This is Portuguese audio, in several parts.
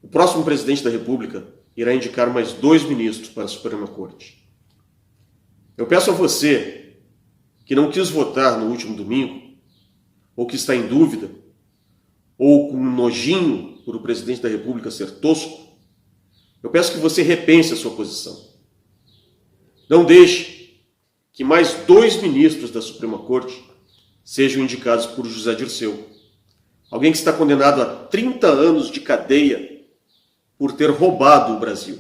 O próximo presidente da República irá indicar mais 2 ministros para a Suprema Corte. Eu peço a você que não quis votar no último domingo, ou que está em dúvida, ou com um nojinho por o presidente da República ser tosco, eu peço que você repense a sua posição. Não deixe que mais 2 ministros da Suprema Corte sejam indicados por José Dirceu, alguém que está condenado a 30 anos de cadeia por ter roubado o Brasil,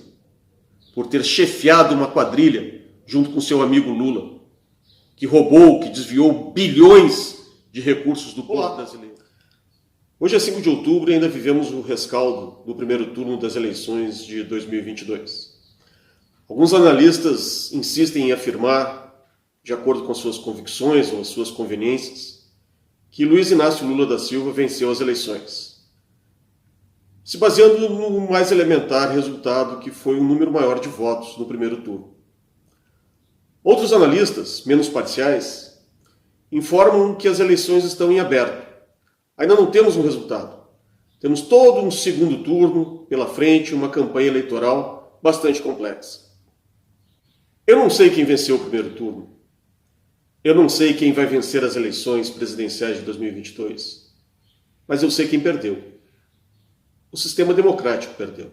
por ter chefiado uma quadrilha junto com seu amigo Lula, que roubou, que desviou bilhões de recursos do povo brasileiro. Hoje é 5 de outubro e ainda vivemos o rescaldo do primeiro turno das eleições de 2022. Alguns analistas insistem em afirmar, de acordo com as suas convicções ou as suas conveniências, que Luiz Inácio Lula da Silva venceu as eleições, se baseando no mais elementar resultado, que foi um número maior de votos no primeiro turno. Outros analistas, menos parciais, informam que as eleições estão em aberto. Ainda não temos um resultado. Temos todo um segundo turno pela frente, uma campanha eleitoral bastante complexa. Eu não sei quem venceu o primeiro turno. Eu não sei quem vai vencer as eleições presidenciais de 2022. Mas eu sei quem perdeu. O sistema democrático perdeu.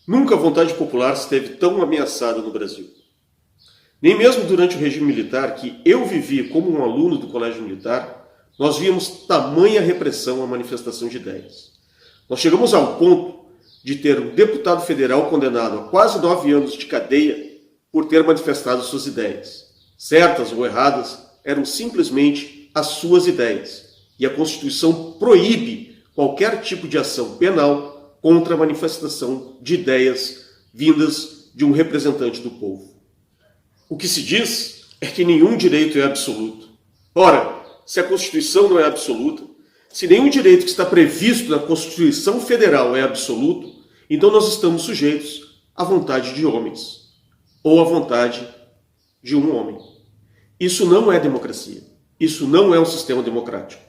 Nunca a vontade popular esteve tão ameaçada no Brasil. Nem mesmo durante o regime militar, que eu vivi como um aluno do colégio militar, nós víamos tamanha repressão à manifestação de ideias. Nós chegamos ao ponto de ter um deputado federal condenado a quase 9 anos de cadeia por ter manifestado suas ideias. Certas ou erradas, eram simplesmente as suas ideias. E a Constituição proíbe qualquer tipo de ação penal contra a manifestação de ideias vindas de um representante do povo. O que se diz é que nenhum direito é absoluto. Ora, se a Constituição não é absoluta, se nenhum direito que está previsto na Constituição Federal é absoluto, então nós estamos sujeitos à vontade de homens, ou à vontade de um homem. Isso não é democracia. Isso não é um sistema democrático.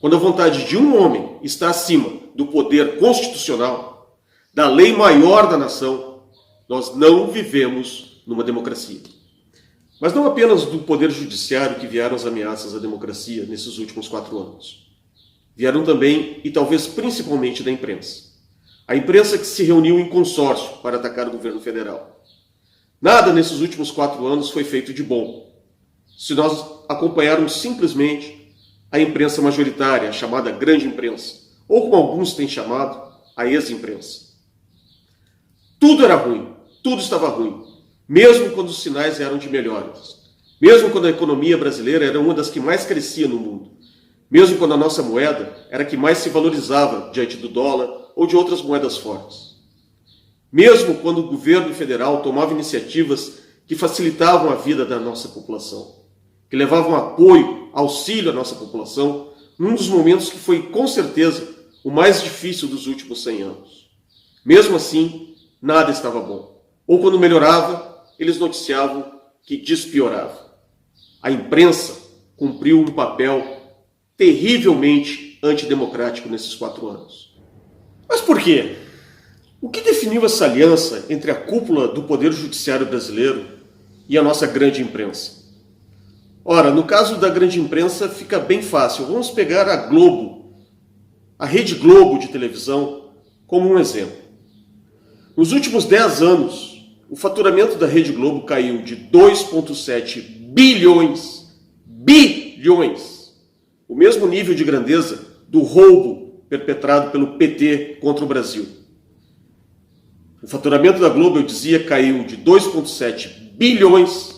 Quando a vontade de um homem está acima do poder constitucional, da lei maior da nação, nós não vivemos numa democracia. Mas não apenas do poder judiciário que vieram as ameaças à democracia nesses últimos 4 anos. Vieram também, e talvez principalmente, da imprensa. A imprensa que se reuniu em consórcio para atacar o governo federal. Nada nesses últimos 4 anos foi feito de bom. Se nós acompanharmos simplesmente a imprensa majoritária, a chamada grande imprensa, ou como alguns têm chamado, a ex-imprensa. Tudo era ruim, tudo estava ruim. Mesmo quando os sinais eram de melhoras, mesmo quando a economia brasileira era uma das que mais crescia no mundo, mesmo quando a nossa moeda era a que mais se valorizava diante do dólar ou de outras moedas fortes, mesmo quando o governo federal tomava iniciativas que facilitavam a vida da nossa população, que levavam apoio, auxílio à nossa população, num dos momentos que foi, com certeza, o mais difícil dos últimos 100 anos. Mesmo assim, nada estava bom. Ou quando melhorava, eles noticiavam que despiorava. A imprensa cumpriu um papel terrivelmente antidemocrático nesses 4 anos. Mas por quê? O que definiu essa aliança entre a cúpula do Poder Judiciário brasileiro e a nossa grande imprensa? Ora, no caso da grande imprensa fica bem fácil. Vamos pegar a Globo, a Rede Globo de televisão, como um exemplo. Nos últimos 10 anos, o faturamento da Rede Globo caiu de 2,7 bilhões, o mesmo nível de grandeza do roubo perpetrado pelo PT contra o Brasil. O faturamento da Globo, eu dizia, caiu de 2,7 bilhões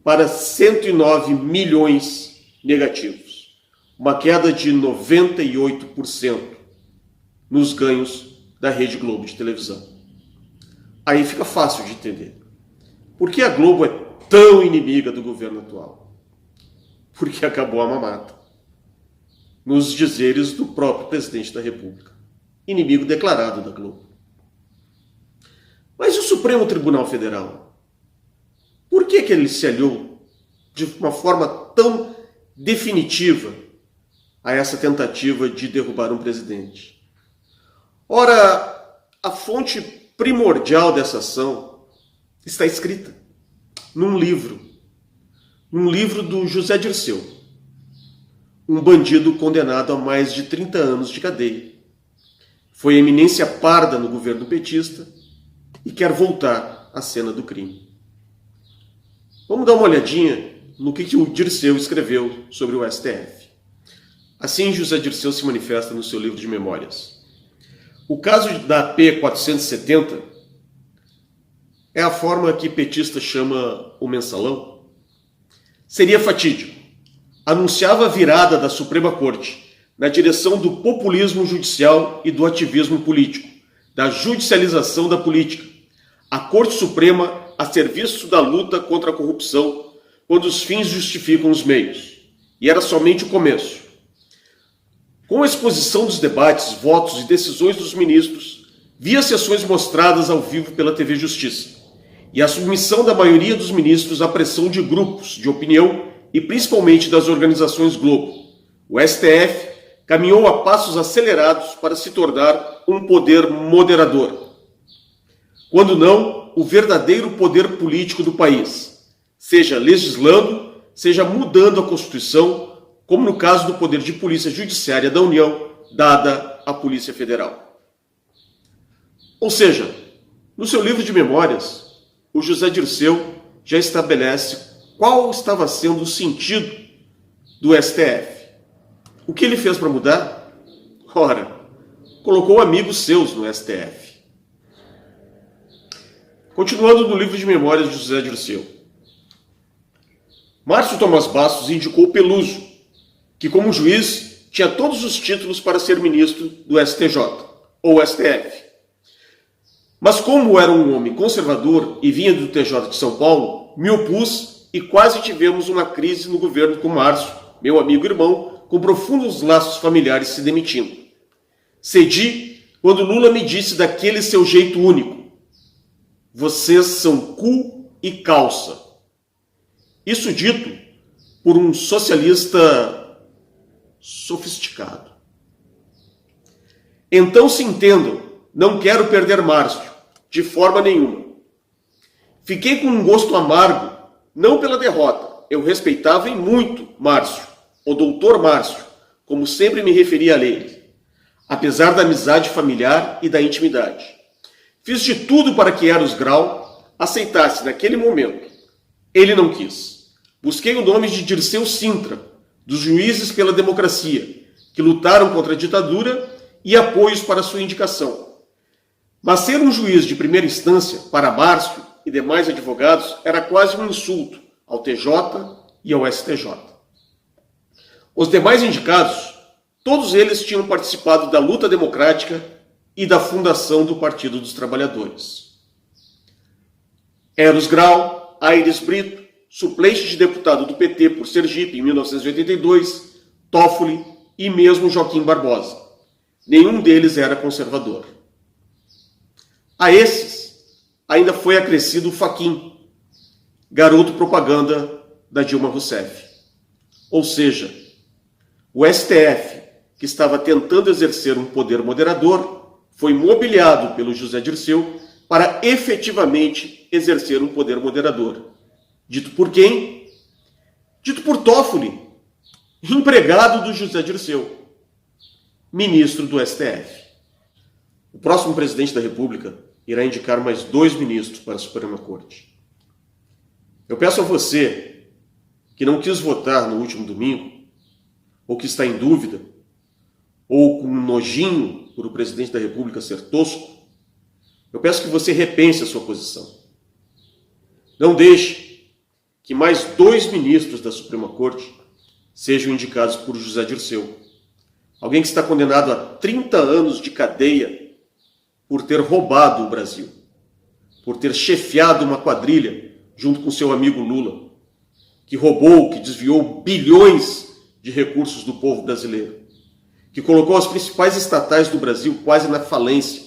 para 109 milhões negativos. Uma queda de 98% nos ganhos da Rede Globo de televisão. Aí fica fácil de entender. Por que a Globo é tão inimiga do governo atual? Porque acabou a mamata. Nos dizeres do próprio presidente da República. Inimigo declarado da Globo. Mas e o Supremo Tribunal Federal? Por que ele se aliou de uma forma tão definitiva a essa tentativa de derrubar um presidente? Ora, a fonte primordial dessa ação está escrita num livro do José Dirceu, um bandido condenado a mais de 30 anos de cadeia. Foi eminência parda no governo petista e quer voltar à cena do crime. Vamos dar uma olhadinha no que o Dirceu escreveu sobre o STF. Assim, José Dirceu se manifesta no seu livro de memórias. O caso da AP 470 é a forma que petista chama o mensalão. Seria fatídico. Anunciava a virada da Suprema Corte na direção do populismo judicial e do ativismo político, da judicialização da política. A Corte Suprema a serviço da luta contra a corrupção, quando os fins justificam os meios. E era somente o começo. Com a exposição dos debates, votos e decisões dos ministros, via sessões mostradas ao vivo pela TV Justiça, e a submissão da maioria dos ministros à pressão de grupos de opinião e principalmente das organizações Globo, o STF caminhou a passos acelerados para se tornar um poder moderador. Quando não, o verdadeiro poder político do país, seja legislando, seja mudando a Constituição, como no caso do poder de polícia judiciária da União, dada à Polícia Federal. Ou seja, no seu livro de memórias, o José Dirceu já estabelece qual estava sendo o sentido do STF. O que ele fez para mudar? Ora, colocou amigos seus no STF. Continuando no livro de memórias de José Dirceu. Márcio Tomás Bastos indicou Peluso, que como juiz tinha todos os títulos para ser ministro do STJ, ou STF. Mas como era um homem conservador e vinha do TJ de São Paulo, me opus e quase tivemos uma crise no governo com Márcio, meu amigo e irmão, com profundos laços familiares se demitindo. Cedi quando Lula me disse daquele seu jeito único: vocês são cu e calça. Isso dito por um socialista sofisticado. Então se entendam, não quero perder Márcio, de forma nenhuma. Fiquei com um gosto amargo, não pela derrota. Eu respeitava e muito Márcio, o doutor Márcio, como sempre me referia a ele, apesar da amizade familiar e da intimidade. Fiz de tudo para que Eros Grau aceitasse naquele momento. Ele não quis. Busquei o nome de Dirceu Sintra, dos Juízes pela Democracia, que lutaram contra a ditadura, e apoios para sua indicação. Mas ser um juiz de primeira instância, para Márcio e demais advogados, era quase um insulto ao TJ e ao STJ. Os demais indicados, todos eles tinham participado da luta democrática e da fundação do Partido dos Trabalhadores. Eros Grau, Aires Brito, suplente de deputado do PT por Sergipe em 1982, Toffoli e mesmo Joaquim Barbosa. Nenhum deles era conservador. A esses ainda foi acrescido o Fachin, garoto propaganda da Dilma Rousseff. Ou seja, o STF, que estava tentando exercer um poder moderador, foi mobiliado pelo José Dirceu para efetivamente exercer um poder moderador. Dito por quem? Dito por Toffoli, empregado do José Dirceu, ministro do STF. O próximo presidente da República irá indicar mais 2 ministros para a Suprema Corte. Eu peço a você que não quis votar no último domingo, ou que está em dúvida, ou com nojinho por o presidente da República ser tosco, eu peço que você repense a sua posição. Não deixe que mais 2 ministros da Suprema Corte sejam indicados por José Dirceu. Alguém que está condenado a 30 anos de cadeia por ter roubado o Brasil, por ter chefiado uma quadrilha junto com seu amigo Lula, que roubou, que desviou bilhões de recursos do povo brasileiro, que colocou as principais estatais do Brasil quase na falência.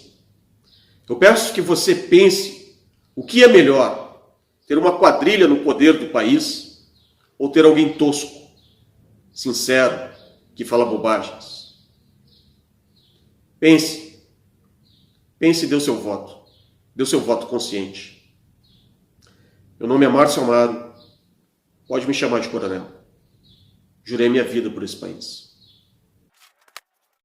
Eu peço que você pense o que é melhor, ter uma quadrilha no poder do país ou ter alguém tosco, sincero, que fala bobagens. Pense Pense e dê o seu voto. Dê o seu voto consciente. Meu nome é Márcio Amaro. Pode me chamar de coronel. Jurei minha vida por esse país.